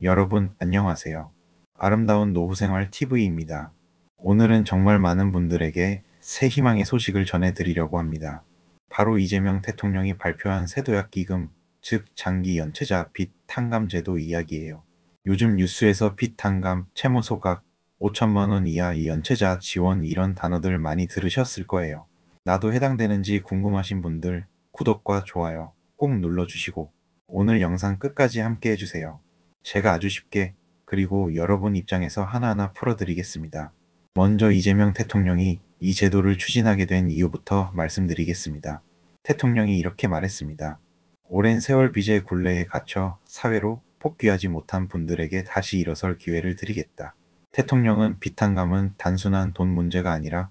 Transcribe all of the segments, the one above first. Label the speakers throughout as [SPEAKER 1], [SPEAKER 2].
[SPEAKER 1] 여러분 안녕하세요. 아름다운 노후생활 TV입니다. 오늘은 정말 많은 분들에게 새 희망의 소식을 전해드리려고 합니다. 바로 이재명 대통령이 발표한 새도약 기금, 즉 장기 연체자 빚 탕감 제도 이야기예요. 요즘 뉴스에서 빚 탕감, 채무 소각, 5천만 원 이하 연체자 지원 이런 단어들 많이 들으셨을 거예요. 나도 해당되는지 궁금하신 분들 구독과 좋아요 꼭 눌러주시고 오늘 영상 끝까지 함께 해주세요. 제가 아주 쉽게 그리고 여러분 입장에서 하나하나 풀어드리겠습니다. 먼저 이재명 대통령이 이 제도를 추진하게 된 이유부터 말씀드리겠습니다. 대통령이 이렇게 말했습니다. 오랜 세월 빚의 굴레에 갇혀 사회로 복귀하지 못한 분들에게 다시 일어설 기회를 드리겠다. 대통령은 빚탕감은 단순한 돈 문제가 아니라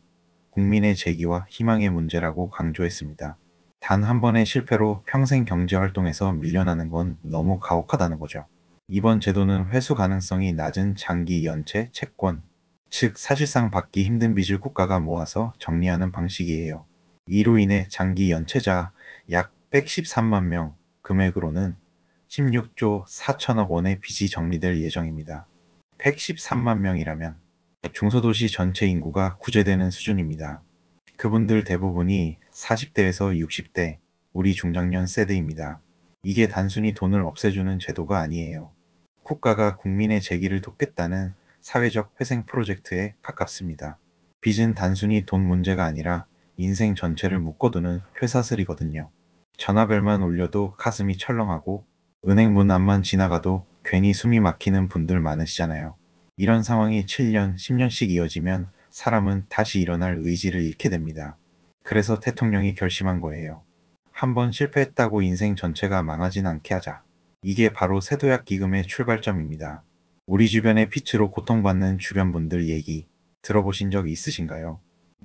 [SPEAKER 1] 국민의 재기와 희망의 문제라고 강조했습니다. 단 한 번의 실패로 평생 경제활동에서 밀려나는 건 너무 가혹하다는 거죠. 이번 제도는 회수 가능성이 낮은 장기 연체 채권, 즉 사실상 받기 힘든 빚을 국가가 모아서 정리하는 방식이에요. 이로 인해 장기 연체자 약 113만 명, 금액으로는 16조 4천억 원의 빚이 정리될 예정입니다. 113만 명이라면 중소도시 전체 인구가 구제되는 수준입니다. 그분들 대부분이 40대에서 60대, 우리 중장년 세대입니다. 이게 단순히 돈을 없애주는 제도가 아니에요. 국가가 국민의 재기를 돕겠다는 사회적 회생 프로젝트에 가깝습니다. 빚은 단순히 돈 문제가 아니라 인생 전체를 묶어두는 회사슬이거든요. 전화벨만 울려도 가슴이 철렁하고 은행 문 앞만 지나가도 괜히 숨이 막히는 분들 많으시잖아요. 이런 상황이 7년, 10년씩 이어지면 사람은 다시 일어날 의지를 잃게 됩니다. 그래서 대통령이 결심한 거예요. 한번 실패했다고 인생 전체가 망하진 않게 하자. 이게 바로 새도약 기금의 출발점입니다. 우리 주변의 빚으로 고통받는 주변 분들 얘기 들어보신 적 있으신가요?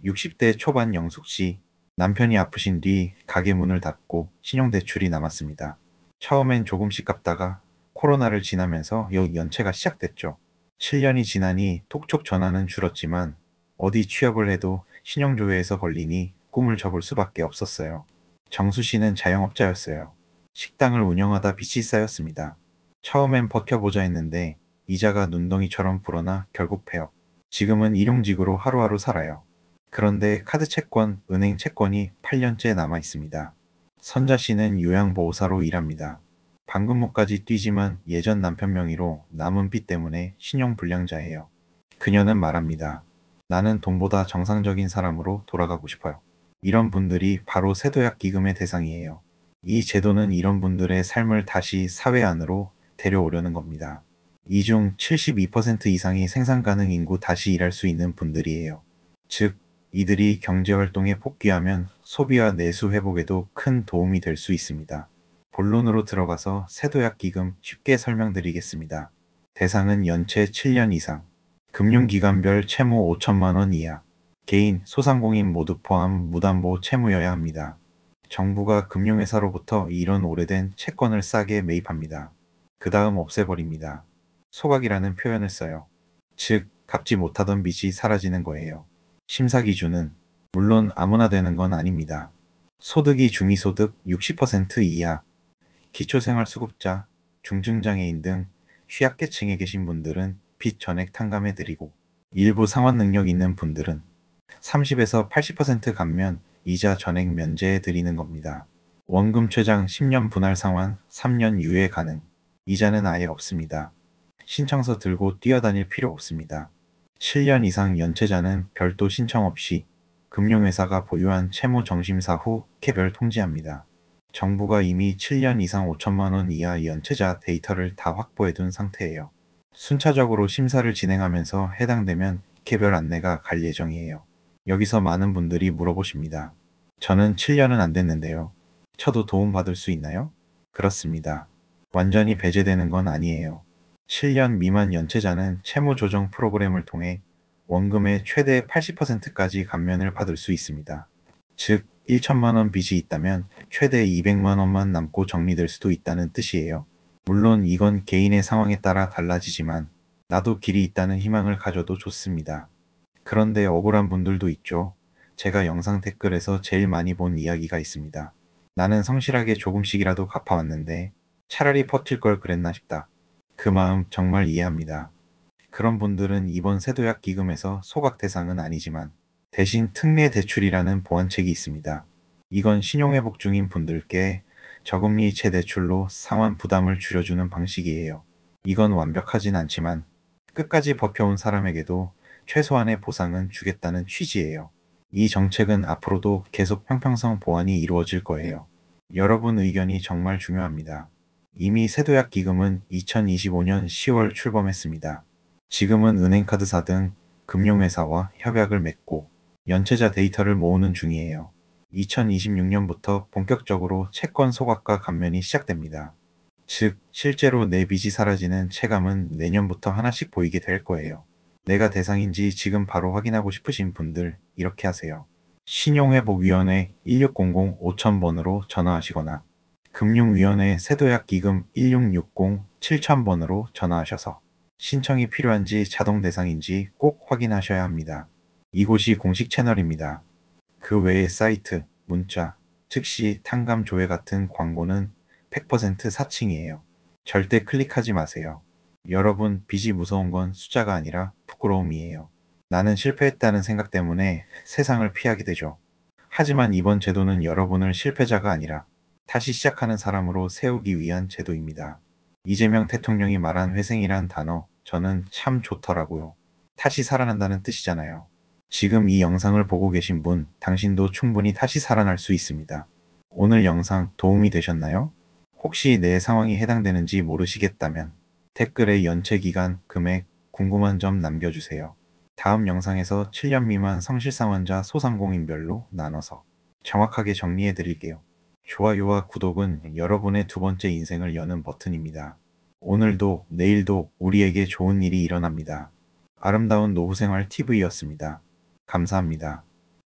[SPEAKER 1] 60대 초반 영숙 씨, 남편이 아프신 뒤 가게 문을 닫고 신용대출이 남았습니다. 처음엔 조금씩 갚다가 코로나를 지나면서 연체가 시작됐죠. 7년이 지나니 톡촉 전화는 줄었지만 어디 취업을 해도 신용조회에서 걸리니 꿈을 접을 수밖에 없었어요. 정수 씨는 자영업자였어요. 식당을 운영하다 빚이 쌓였습니다. 처음엔 버텨보자 했는데 이자가 눈덩이처럼 불어나 결국 폐업. 지금은 일용직으로 하루하루 살아요. 그런데 카드 채권, 은행 채권이 8년째 남아 있습니다. 선자 씨는 요양보호사로 일합니다. 방금목까지 뛰지만 예전 남편 명의로 남은 빚 때문에 신용불량자예요. 그녀는 말합니다. 나는 돈보다 정상적인 사람으로 돌아가고 싶어요. 이런 분들이 바로 새도약 기금의 대상이에요. 이 제도는 이런 분들의 삶을 다시 사회 안으로 데려오려는 겁니다. 이 중 72% 이상이 생산 가능 인구 다시 일할 수 있는 분들이에요. 즉, 이들이 경제활동에 복귀하면 소비와 내수 회복에도 큰 도움이 될 수 있습니다. 본론으로 들어가서 새도약 기금 쉽게 설명드리겠습니다. 대상은 연체 7년 이상, 금융기관별 채무 5천만 원 이하, 개인, 소상공인 모두 포함 무담보 채무여야 합니다. 정부가 금융회사로부터 이런 오래된 채권을 싸게 매입합니다. 그 다음 없애버립니다. 소각이라는 표현을 써요. 즉, 갚지 못하던 빚이 사라지는 거예요. 심사 기준은 물론 아무나 되는 건 아닙니다. 소득이 중위소득 60% 이하, 기초생활수급자, 중증장애인 등 취약계층에 계신 분들은 빚 전액 탕감해드리고 일부 상환 능력 있는 분들은 30에서 80% 감면, 이자 전액 면제해드리는 겁니다. 원금 최장 10년 분할 상환, 3년 유예 가능. 이자는 아예 없습니다. 신청서 들고 뛰어다닐 필요 없습니다. 7년 이상 연체자는 별도 신청 없이 금융회사가 보유한 채무정심사 후 개별 통지합니다. 정부가 이미 7년 이상 5천만 원 이하 연체자 데이터를 다 확보해둔 상태예요. 순차적으로 심사를 진행하면서 해당되면 개별 안내가 갈 예정이에요. 여기서 많은 분들이 물어보십니다. 저는 7년은 안 됐는데요. 저도 도움받을 수 있나요? 그렇습니다. 완전히 배제되는 건 아니에요. 7년 미만 연체자는 채무조정 프로그램을 통해 원금의 최대 80%까지 감면을 받을 수 있습니다. 즉, 1천만 원 빚이 있다면 최대 200만 원만 남고 정리될 수도 있다는 뜻이에요. 물론 이건 개인의 상황에 따라 달라지지만 나도 길이 있다는 희망을 가져도 좋습니다. 그런데 억울한 분들도 있죠. 제가 영상 댓글에서 제일 많이 본 이야기가 있습니다. 나는 성실하게 조금씩이라도 갚아왔는데 차라리 버틸 걸 그랬나 싶다. 그 마음 정말 이해합니다. 그런 분들은 이번 세도약 기금에서 소각 대상은 아니지만 대신 특례 대출이라는 보완책이 있습니다. 이건 신용회복 중인 분들께 저금리 재대출로 상환 부담을 줄여주는 방식이에요. 이건 완벽하진 않지만 끝까지 버텨온 사람에게도 최소한의 보상은 주겠다는 취지예요. 이 정책은 앞으로도 계속 형평성 보완이 이루어질 거예요. 여러분 의견이 정말 중요합니다. 이미 세도약 기금은 2025년 10월 출범했습니다. 지금은 은행카드사 등 금융회사와 협약을 맺고 연체자 데이터를 모으는 중이에요. 2026년부터 본격적으로 채권 소각과 감면이 시작됩니다. 즉, 실제로 내 빚이 사라지는 체감은 내년부터 하나씩 보이게 될 거예요. 내가 대상인지 지금 바로 확인하고 싶으신 분들 이렇게 하세요. 신용회복위원회 1600-5000번으로 전화하시거나 금융위원회 세도약 기금 1660-7000번으로 전화하셔서 신청이 필요한지 자동 대상인지 꼭 확인하셔야 합니다. 이곳이 공식 채널입니다. 그 외의 사이트, 문자, 즉시 탕감 조회 같은 광고는 100% 사칭이에요. 절대 클릭하지 마세요. 여러분, 빚이 무서운 건 숫자가 아니라 부끄러움이에요. 나는 실패했다는 생각 때문에 세상을 피하게 되죠. 하지만 이번 제도는 여러분을 실패자가 아니라 다시 시작하는 사람으로 세우기 위한 제도입니다. 이재명 대통령이 말한 회생이란 단어, 저는 참 좋더라고요. 다시 살아난다는 뜻이잖아요. 지금 이 영상을 보고 계신 분, 당신도 충분히 다시 살아날 수 있습니다. 오늘 영상 도움이 되셨나요? 혹시 내 상황이 해당되는지 모르시겠다면 댓글에 연체기간, 금액, 궁금한 점 남겨주세요. 다음 영상에서 7년 미만 성실상환자 소상공인별로 나눠서 정확하게 정리해 드릴게요. 좋아요와 구독은 여러분의 두 번째 인생을 여는 버튼입니다. 오늘도 내일도 우리에게 좋은 일이 일어납니다. 아름다운 노후생활 TV였습니다. 감사합니다.